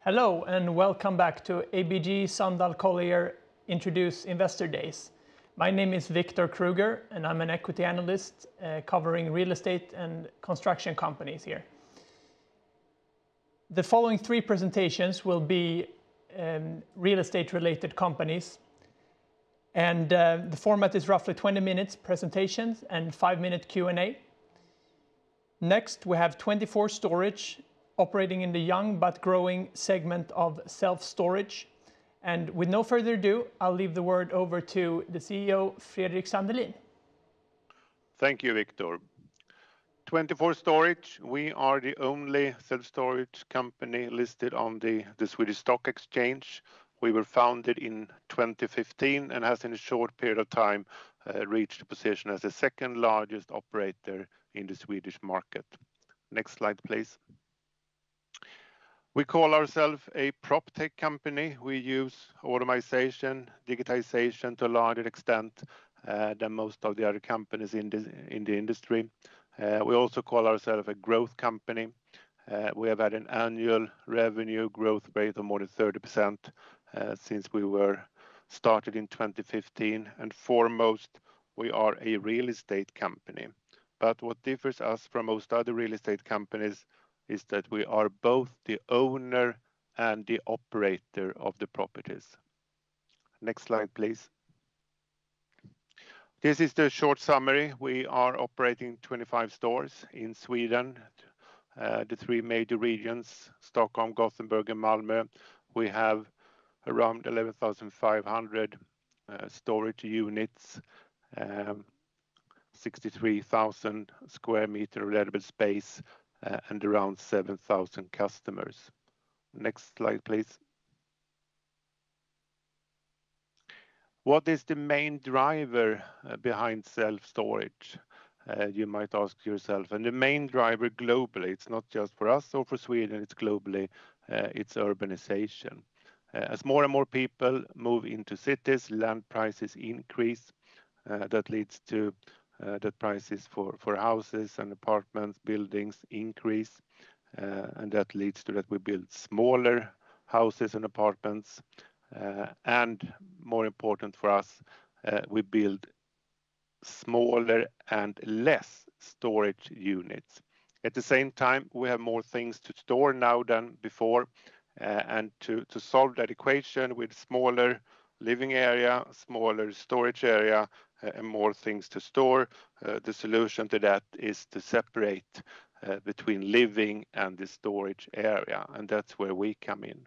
Hello and welcome back to ABG Sundal Collier Introduce Investor Days. My name is Victor Kruger and I'm an equity analyst covering real estate and construction companies here. The following three presentations will be real estate related companies, and the format is roughly 20 minutes presentations and 5-minute Q&A. Next we have 24Storage, operating in the young but growing segment of self-storage. And with no further ado, I'll leave the word over to the CEO, Fredrik Sandelin. Thank you, Victor. 24Storage, we are the only self-storage company listed on the Swedish Stock Exchange. We were founded in 2015 and has in a short period of time reached a position as the second largest operator in the Swedish market. Next slide, please. We call ourselves a prop tech company. We use automation, digitization to a larger extent than most of the other companies in the industry. We also call ourselves a growth company. We have had an annual revenue growth rate of more than 30% since we were started in 2015. And foremost, we are a real estate company. But what differs us from most other real estate companies is that we are both the owner and the operator of the properties. Next slide, please. This is the short summary. We are operating 25 stores in Sweden, the three major regions, Stockholm, Gothenburg, and Malmö. We have around 11,500 storage units, 63,000 square meter lettable space, and around 7,000 customers. Next slide, please. What is the main driver behind self-storage? You might ask yourself. And the main driver globally, it's not just for us or for Sweden, it's globally, it's urbanization. As more and more people move into cities, land prices increase. That leads to that prices for houses and apartments, buildings increase. And that leads to that we build smaller houses and apartments. And more important for us, we build smaller and less storage units. At the same time, we have more things to store now than before. And to solve that equation with smaller living area, smaller storage area, and more things to store, the solution to that is to separate between living and the storage area. And that's where we come in.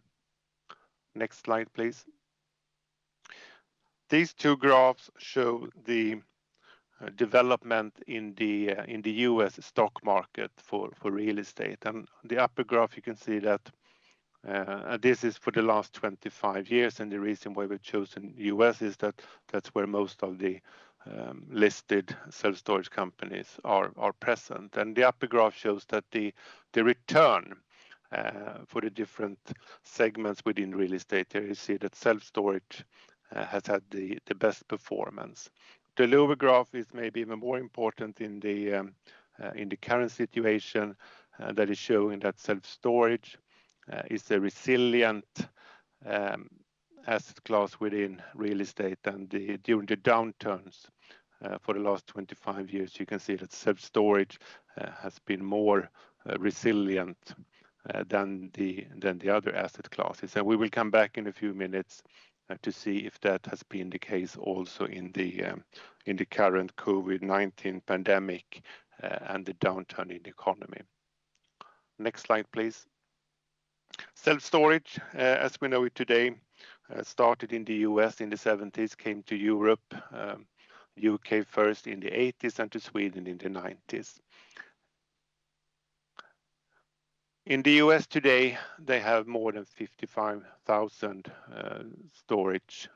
Next slide, please. These two graphs show the development in the US stock market for real estate. And the upper graph, you can see that this is for the last 25 years. And the reason why we've chosen US is that that's where most of the listed self-storage companies are present. And the upper graph shows that the return for the different segments within real estate, here you see that self-storage has had the best performance. The lower graph is maybe even more important in the current situation, that is showing that self-storage is a resilient asset class within real estate. And during the downturns for the last 25 years, you can see that self-storage has been more resilient than the other asset classes. And we will come back in a few minutes to see if that has been the case also in the current COVID-19 pandemic and the downturn in the economy. Next slide, please. Self-storage, as we know it today, started in the US in the 70s, came to Europe, UK first in the 80s, and to Sweden in the 90s. In the US today, they have more than 55,000 storage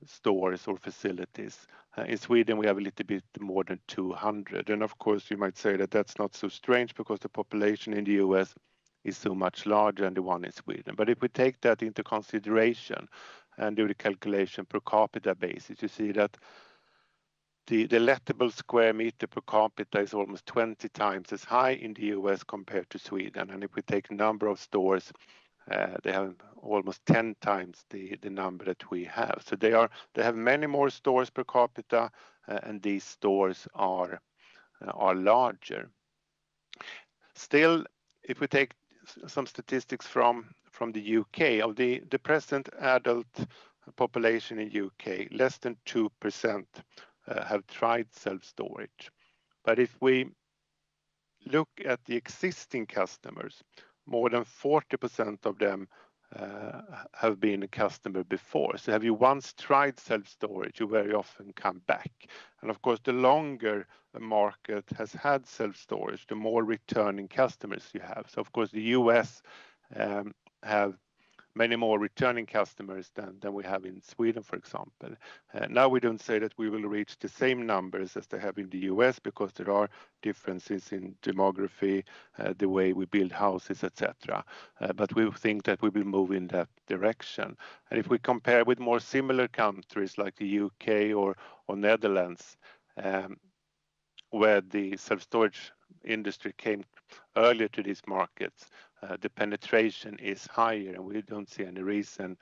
stores or facilities. In Sweden, we have a little bit more than 200. And of course, you might say that that's not so strange because the population in the US is so much larger than the one in Sweden. But if we take that into consideration and do the calculation per capita basis, you see that the lettable square meter per capita is almost 20 times as high in the US compared to Sweden. And if we take number of stores, They have almost 10 times the number that we have. So they have many more stores per capita, and these stores are larger. Still, if we take some statistics from the UK, of the present adult population in UK, less than 2% have tried self-storage. But if we look at the existing customers, more than 40% of them have been a customer before. So have you once tried self-storage, you very often come back. And of course, the longer a market has had self-storage, the more returning customers you have. So of course, the US have many more returning customers than we have in Sweden, for example. Now we don't say that we will reach the same numbers as they have in the US, because there are differences in demography, the way we build houses, etc. But we think that we will move in that direction. And if we compare with more similar countries like the UK or Netherlands, where the self-storage industry came earlier to these markets, the penetration is higher, and we don't see any reason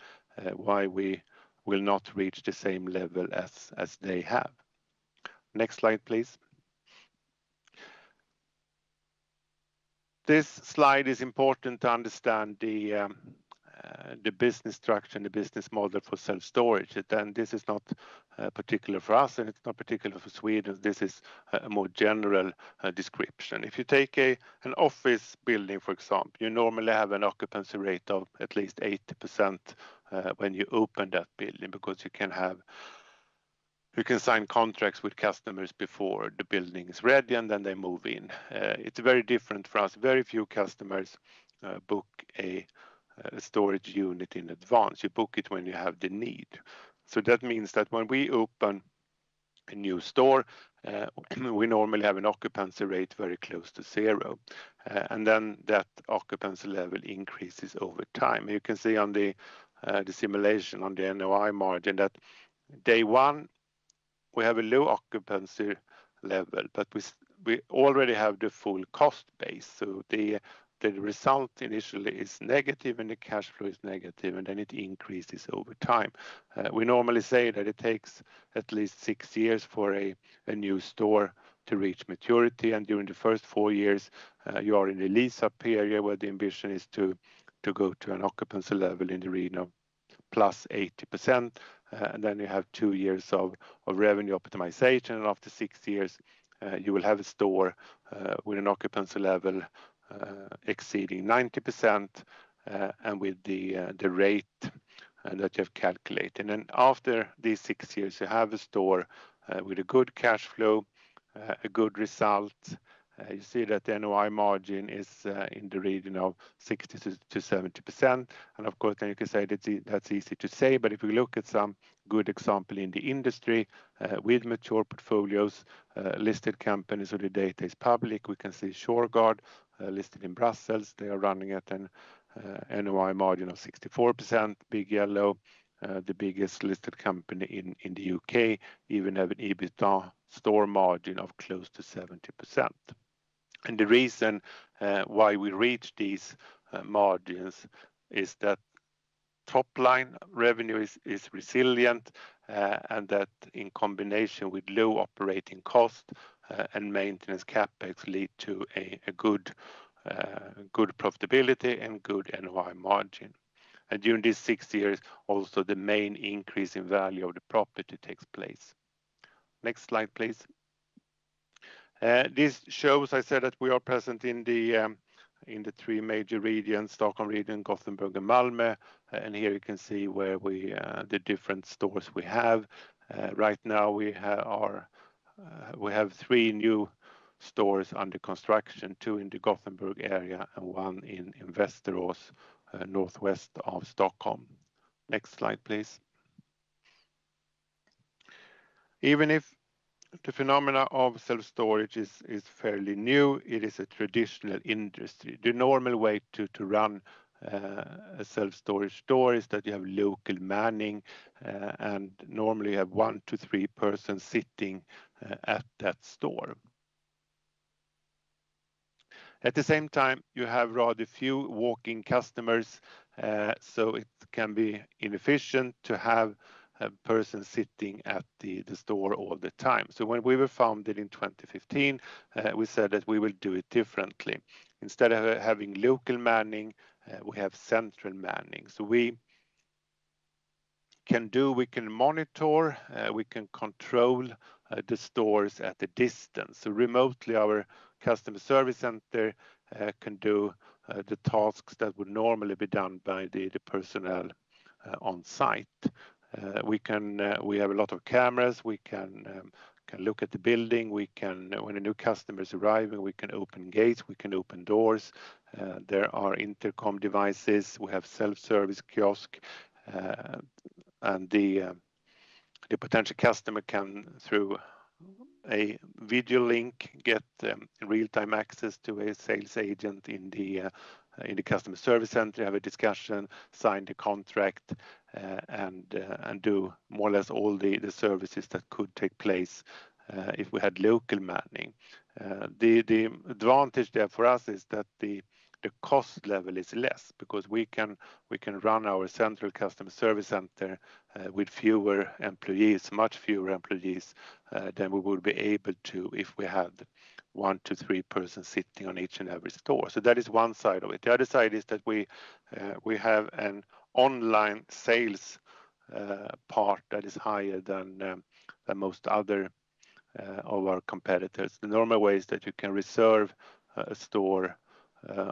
why we will not reach the same level as they have. Next slide, please. This slide is important to understand the business structure and the business model for self-storage. Then this is not particular for us, and it's not particular for Sweden. This is a more general description. If you take an office building, for example, you normally have an occupancy rate of at least 80% when you open that building, because you can sign contracts with customers before the building is ready, and then they move in. It's very different for us. Very few customers book a storage unit in advance. You book it when you have the need. So that means that when we open a new store, we normally have an occupancy rate very close to zero. And then that occupancy level increases over time. You can see on the simulation on the NOI margin that day one, we have a low occupancy level, but we already have the full cost base. So the result initially is negative and the cash flow is negative, and then it increases over time. We normally say that it takes at least 6 years for a new store to reach maturity, and during the first 4 years you are in the lease-up period, where the ambition is to go to an occupancy level in the region of plus 80%, and then you have 2 years of revenue optimization, and after 6 years you will have a store with an occupancy level exceeding 90%, and with the rate that you have calculated. And after these 6 years, you have a store with a good cash flow, a good result. You see that the NOI margin is in the region of 60 to 70%. And of course, then you can say that's easy to say, but if we look at some good example in the industry with mature portfolios, listed companies, or the data is public, we can see Shurgard, listed in Brussels. They are running at an NOI margin of 64%. Big Yellow, the biggest listed company in the UK, even have an EBITDA store margin of close to 70%. And the reason why we reach these margins is that top line revenue is resilient, and that in combination with low operating cost and maintenance capex lead to a good profitability and good NOI margin. And during these 6 years, also the main increase in value of the property takes place. Next slide, please. This shows, I said that we are present in the 3 major regions: Stockholm region, Gothenburg, and Malmö. And here you can see where the different stores we have. Right now we have 3 new stores under construction, 2 in the Gothenburg area and 1 in Västerås, northwest of Stockholm. Next slide, please. Even if the phenomena of self-storage is fairly new, it is a traditional industry. The normal way to run a self-storage store is that you have local manning, and normally you have 1 to 3 persons sitting at that store. At the same time, you have rather few walk-in customers, so it can be inefficient to have a person sitting at the store all the time. So when we were founded in 2015, we said that we will do it differently. Instead of having local manning, we have central manning. So we can monitor, we can control the stores at a distance. So remotely, our customer service center can do the tasks that would normally be done by the personnel on site. We have a lot of cameras. We can look at the building. We can, when a new customer is arriving, we can open gates. We can open doors. There are intercom devices. We have self-service kiosk, and the potential customer can, through a video link, get real-time access to a sales agent in the customer service center, have a discussion, sign the contract, and do more or less all the services that could take place if we had local manning. The advantage there for us is that the cost level is less, because we can run our central customer service center with fewer employees, much fewer employees than we would be able to if we had 1 to 3 persons sitting on each and every store. So that is one side of it. The other side is that we have an online sales part that is higher than most other of our competitors. The normal way is that you can reserve a store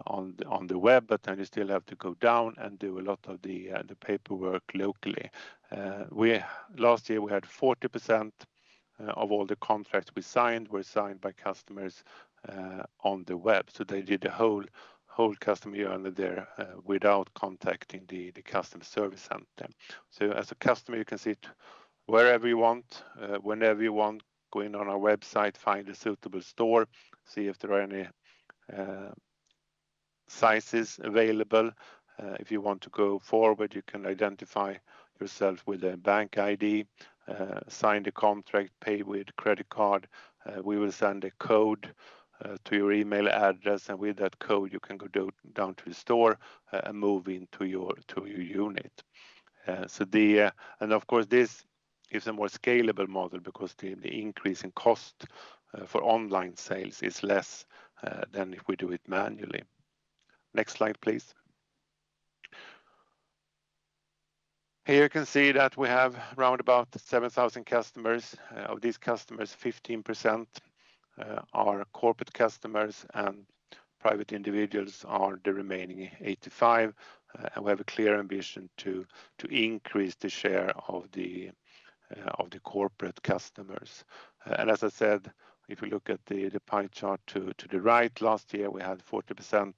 on the web, but then you still have to go down and do a lot of the paperwork locally. Last year we had 40% of all the contracts we signed were signed by customers on the web. So they did the whole customer journey there without contacting the customer service center. So as a customer, you can sit wherever you want, whenever you want, go in on our website, find a suitable store, see if there are any sizes available. If you want to go forward, you can identify yourself with a bank ID, sign the contract, pay with credit card. We will send a code to your email address, and with that code you can go down to the store and move into your unit. And of course this is a more scalable model, because the increase in cost for online sales is less than if we do it manually. Next slide, please. Here you can see that we have around about 7,000 customers. Of these customers, 15% are corporate customers, and private individuals are the remaining 85%. And we have a clear ambition to increase the share of the corporate customers. And as I said, if you look at the pie chart to the right, last year we had 40%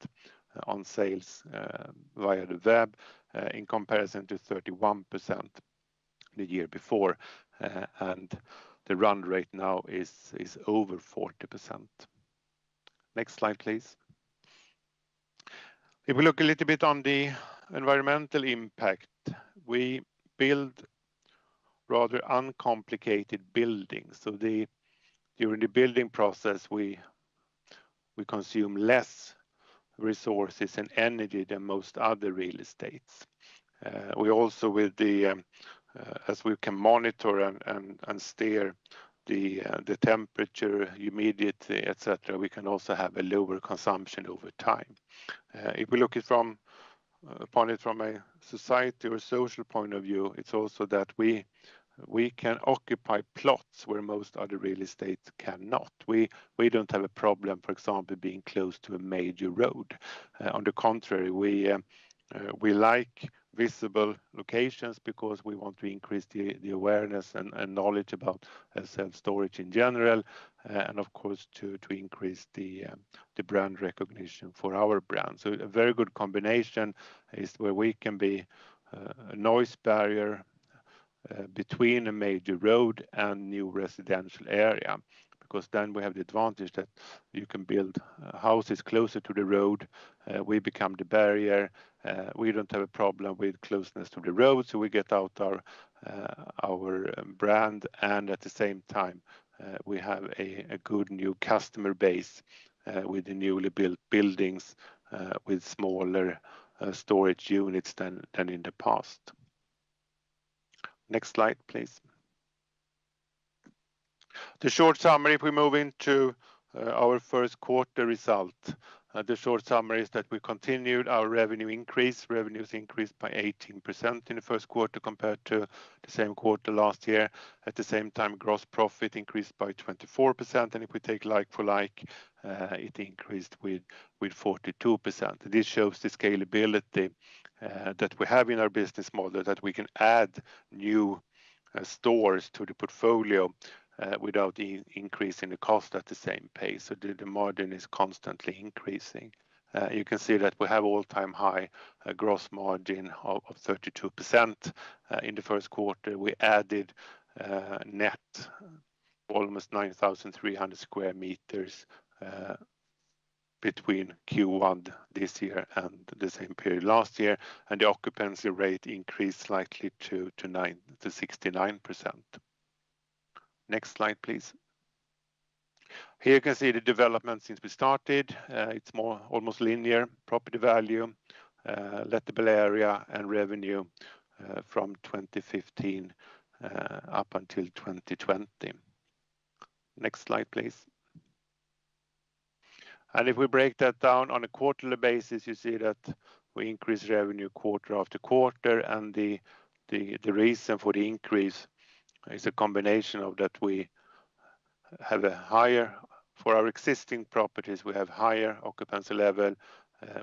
on sales via the web, in comparison to 31% the year before, and the run rate now is over 40%. Next slide, please. If we look a little bit on the environmental impact, we build rather uncomplicated buildings. So during the building process, we consume less resources and energy than most other real estates. We also, with as we can monitor and steer the temperature, humidity, etc., we can also have a lower consumption over time. If we look upon it from a society or social point of view, it's also that we can occupy plots where most other real estate cannot. We don't have a problem, for example, being close to a major road. On the contrary, we like visible locations because we want to increase the awareness and knowledge about self-storage in general, and of course to increase the brand recognition for our brand. So a very good combination is where we can be a noise barrier between a major road and new residential area, because then we have the advantage that you can build houses closer to the road. We become the barrier. We don't have a problem with closeness to the road, so we get out our brand, and at the same time we have a good new customer base with the newly built buildings with smaller storage units than in the past. Next slide, please. The short summary, if we move into our first quarter result, the short summary is that we continued our revenue increase. Revenues increased by 18% in the first quarter compared to the same quarter last year. At the same time, gross profit increased by 24%, and if we take like for like, it increased with 42%. This shows the scalability that we have in our business model, that we can add new stores to the portfolio without increasing the cost at the same pace. So the margin is constantly increasing. You can see that we have all-time high gross margin of 32% in the first quarter. We added net almost 9,300 square meters between Q1 this year and the same period last year, and the occupancy rate increased slightly to 69%. Next slide, please. Here you can see the development since we started. It's almost linear. Property value, lettable area, and revenue from 2015 up until 2020. Next slide, please. And if we break that down on a quarterly basis, you see that we increase revenue quarter after quarter, and the reason for the increase is a combination of that we have a higher, for our existing properties, we have higher occupancy level,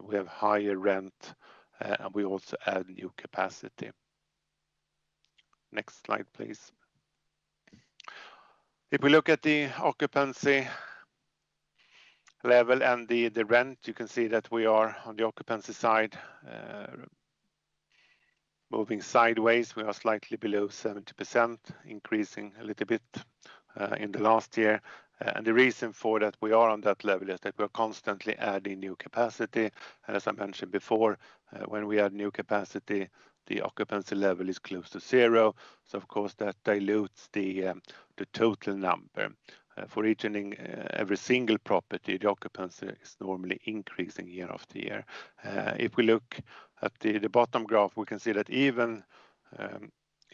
we have higher rent, and we also add new capacity. Next slide, please. If we look at the occupancy level and the rent, you can see that we are on the occupancy side moving sideways. We are slightly below 70%, increasing a little bit in the last year. And the reason for that we are on that level is that we're constantly adding new capacity. And as I mentioned before, when we add new capacity, the occupancy level is close to zero. So of course that dilutes the total number. For each and every single property, the occupancy is normally increasing year after year. If we look at the bottom graph, we can see that even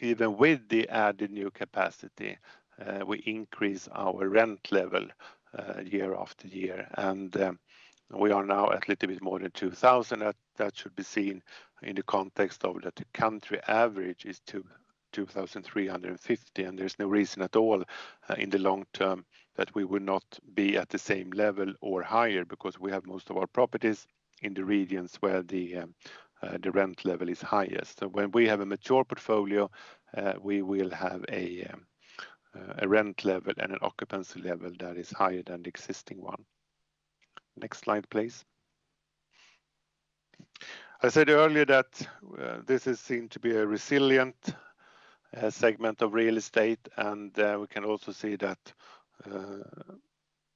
with the added new capacity, we increase our rent level year after year, and we are now at a little bit more than 2,000. That should be seen in the context of that the country average is 2,350, and there's no reason at all in the long term that we would not be at the same level or higher, because we have most of our properties in the regions where the rent level is highest. So when we have a mature portfolio, we will have a rent level and an occupancy level that is higher than the existing one. Next slide, please. I said earlier that this is seen to be a resilient segment of real estate, and we can also see that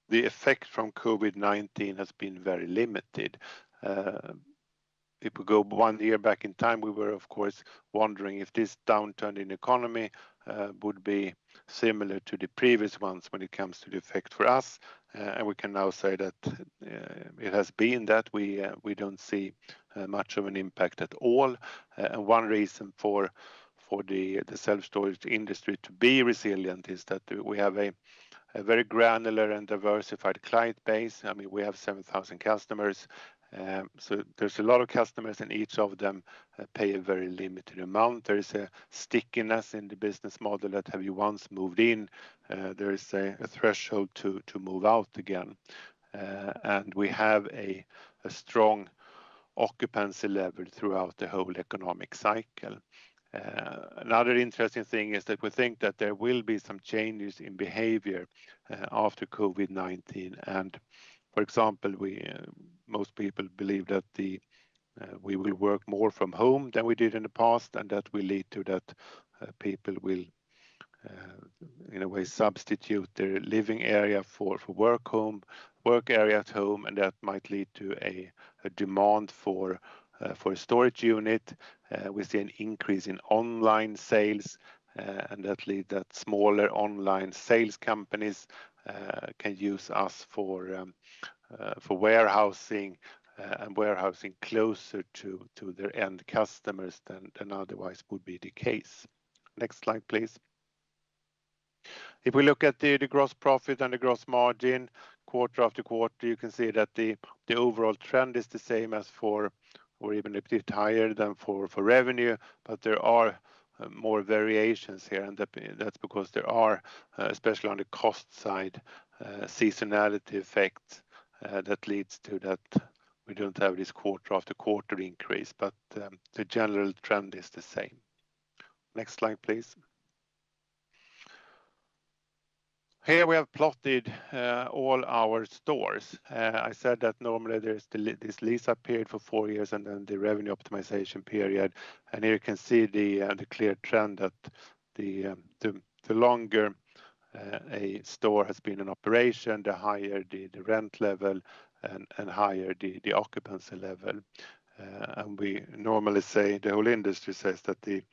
the effect from COVID-19 has been very limited. If we go 1 year back in time, we were of course wondering if this downturn in economy would be similar to the previous ones when it comes to the effect for us, and we can now say that it has been that we don't see much of an impact at all. And one reason for the self-storage industry to be resilient is that we have a very granular and diversified client base. I mean, we have 7,000 customers. So there's a lot of customers, and each of them pay a very limited amount. There is a stickiness in the business model that have you once moved in, there is a threshold to move out again. And we have a strong occupancy level throughout the whole economic cycle. Another interesting thing is that we think that there will be some changes in behavior after COVID-19, and for example, most people believe that we will work more from home than we did in the past, and that will lead to that people will in a way substitute their living area for work area at home, and that might lead to a demand for a storage unit. We see an increase in online sales, and that leads that smaller online sales companies can use us for warehousing and warehousing closer to their end customers than otherwise would be the case. Next slide, please. If we look at the gross profit and the gross margin quarter after quarter, you can see that the overall trend is the same as for, or even a bit higher than for revenue, but there are more variations here, and that's because there are, especially on the cost side, seasonality effects that leads to that we don't have this quarter after quarter increase, but the general trend is the same. Next slide, please. Here we have plotted all our stores. I said that normally there's this lease-up period for 4 years and then the revenue optimization period. And here you can see the clear trend that the longer a store has been in operation, the higher the rent level and higher the occupancy level. And we normally say, the whole industry says that the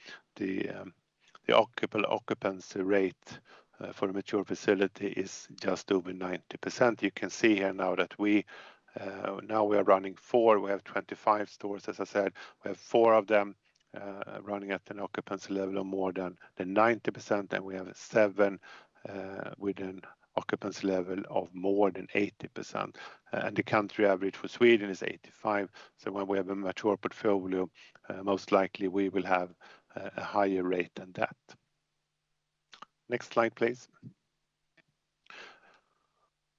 occupancy rate for a mature facility is just over 90%. You can see here now that now we are running 4. We have 25 stores, as I said. We have 4 of them running at an occupancy level of more than 90%, and we have 7 with an occupancy level of more than 80%. And the country average for Sweden is 85. So when we have a mature portfolio, most likely we will have a higher rate than that. Next slide, please.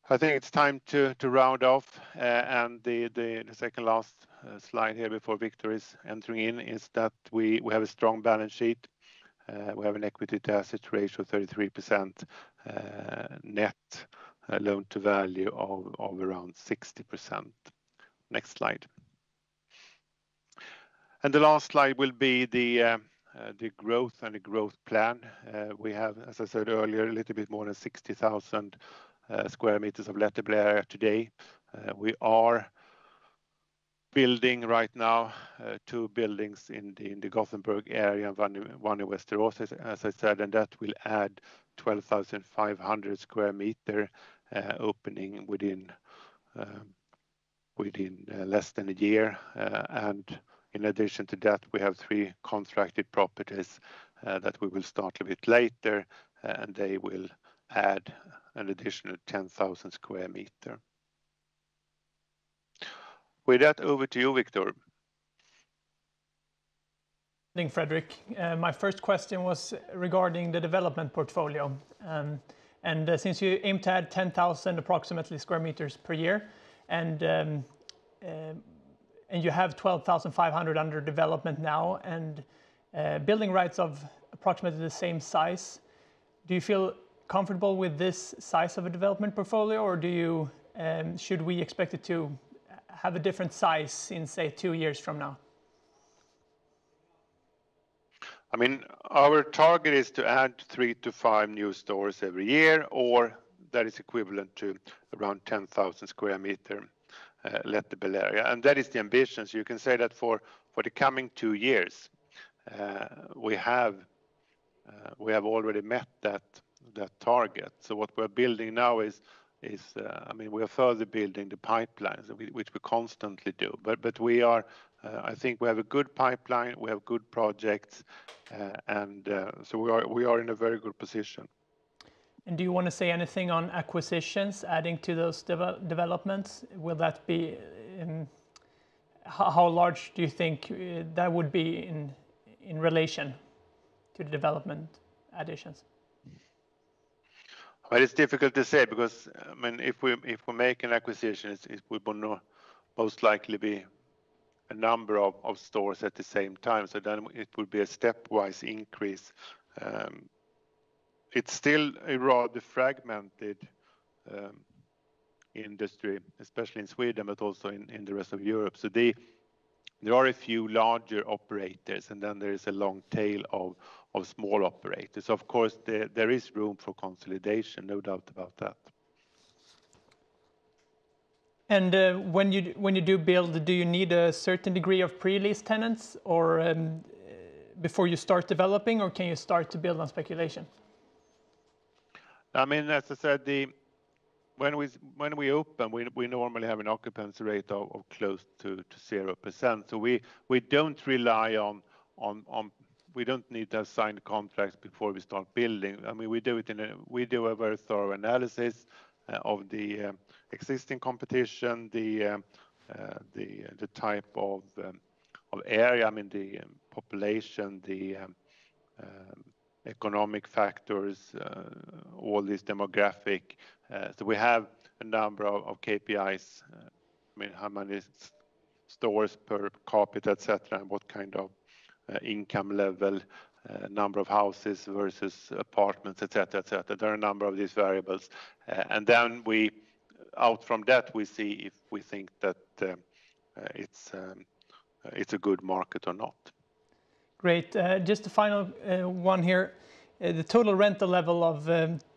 I think it's time to round off, and the second last slide here before Victor is entering in is that we have a strong balance sheet. We have an equity to asset ratio of 33%, net loan to value of around 60%. Next slide. And the last slide will be the growth and the growth plan. We have, as I said earlier, a little bit more than 60,000 square meters of lettable area today. We are building right now 2 buildings in the Gothenburg area and one in Västerås, as I said, and that will add 12,500 square meter, opening within less than a year. And in addition to that, we have 3 contracted properties that we will start a bit later, and they will add an additional 10,000 square meter. With that, over to you, Victor. Thank you, Fredrik. My first question was regarding the development portfolio. And since you aim to add 10,000 approximately square meters per year, and you have 12,500 under development now, and building rights of approximately the same size, do you feel comfortable with this size of a development portfolio, or should we expect it to have a different size in, say, 2 years from now? I mean, our target is to add 3 to 5 new stores every year, or that is equivalent to around 10,000 square meter lettable area, and that is the ambition. So you can say that for the coming 2 years, we have already met that target. So what we're building now is I mean, we are further building the pipelines, which we constantly do. But we are, I think we have a good pipeline, we have good projects, and so we are in a very good position. And do you want to say anything on acquisitions, adding to those developments? Will that be, how large do you think that would be in relation to the development additions? Well, it's difficult to say because, I mean, if we make an acquisition, it will most likely be a number of stores at the same time. So then it would be a stepwise increase. It's still a rather fragmented industry, especially in Sweden, but also in the rest of Europe. So there are a few larger operators, and then there is a long tail of small operators. Of course, there is room for consolidation, no doubt about that. And when you do build, do you need a certain degree of pre-lease tenants, or before you start developing, or can you start to build on speculation? I mean, as I said, when we open, we normally have an occupancy rate of close to 0%. So we don't rely on we don't need to have signed contracts before we start building. I mean, we do a very thorough analysis of the existing competition, the type of area, I mean the population, the economic factors, all these demographic. So we have a number of KPIs. I mean, how many stores per capita, etc., and what kind of income level, number of houses versus apartments, etc., etc. There are a number of these variables, and then out from that we see if we think that it's a good market or not. Great. Just the final one here. The total rental level of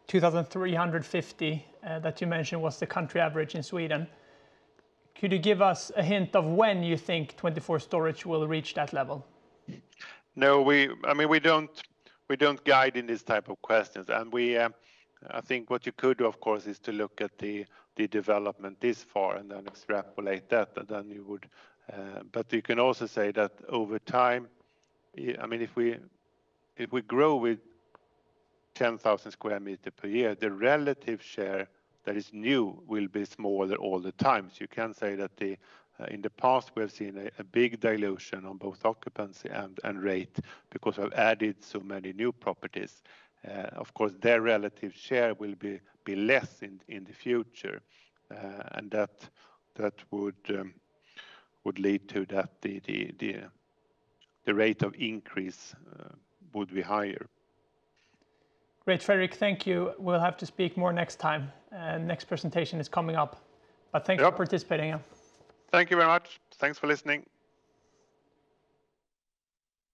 2,350 that you mentioned was the country average in Sweden. Could you give us a hint of when you think 24Storage will reach that level? No, we don't guide in this type of questions, and I think what you could do, of course, is to look at the development this far and then extrapolate that, and then you would. But you can also say that over time, I mean, if we grow with 10,000 square meters per year, the relative share that is new will be smaller all the time. So you can say that in the past we have seen a big dilution on both occupancy and rate because we've added so many new properties. Of course, their relative share will be less in the future, and that would lead to that the rate of increase would be higher. Great, Fredrik, thank you. We'll have to speak more next time. Next presentation is coming up, but thanks for participating. Thank you very much. Thanks for listening.